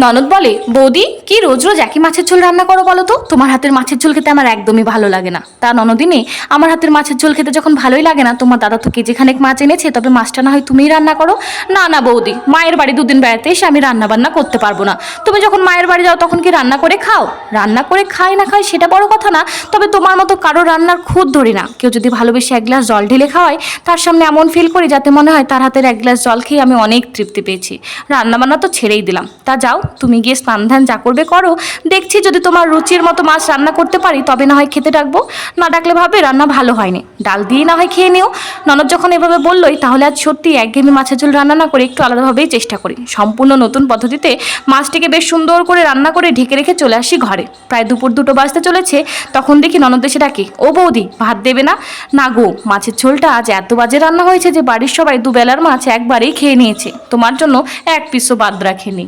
ননদ বলে, বৌদি কি রোজ রোজ একই মাছের ঝোল রান্না করো বলো তো? তোমার হাতের মাছের ঝোল খেতে আমার একদমই ভালো লাগে না। তা ননদিনী, আমার হাতের মাছের ঝোল খেতে যখন ভালোই লাগে না, তোমার দাদা তো কেজিখানেক মাছ এনেছে, তবে মাছটা না হয় তুমিই রান্না করো। না না বৌদি, মায়ের বাড়ি দুদিন বেড়াতে এসে আমি রান্না বান্না করতে পারবো না। তুমি যখন মায়ের বাড়ি যাও তখন কি রান্না করে খাও? রান্না করে খাই না খাই সেটা বড় কথা না, তবে তোমার মতো কারো রান্নার খুদ ধরি না। কেউ যদি ভালোবেসে এক গ্লাস জল ঢেলে খাওয়ায়, তার সামনে এমন ফিল করি যাতে মনে হয় তার হাতের এক গ্লাস জল খেয়ে আমি অনেক তৃপ্তি পেয়েছি। রান্না বান্না তো ছেড়েই দিলাম। তা যাও, তুমি গিয়ে স্নান ধ্যান যা করবে করো। দেখছি যদি তোমার রুচির মতো মাছ রান্না করতে পারি তবে না হয় খেতে ডাকবো, না ডাকলে ভাবে রান্না ভালো হয়নি, ডাল দিয়ে না হয় খেয়ে নিও। ননদ যখন এভাবে বললোই, তাহলে আজ সত্যি একঘেয়েমি মাছের ঝোল রান্না না করে একটু আলাদাভাবেই চেষ্টা করি। সম্পূর্ণ নতুন পদ্ধতিতে মাছটিকে বেশ সুন্দর করে রান্না করে ঢেকে রেখে চলে আসি ঘরে। প্রায় দুপুর 2টো বাজতে চলেছে, তখন দেখি ননদ এসে ডাকে, ও বৌদি ভাত দেবে না? না গো, মাছের ঝোলটা আজ এত বাজে রান্না হয়েছে যে বাড়ির সবাই দুবেলার মাছ একবারেই খেয়ে নিয়েছে, তোমার জন্য এক পিসও বাদ রাখেনি।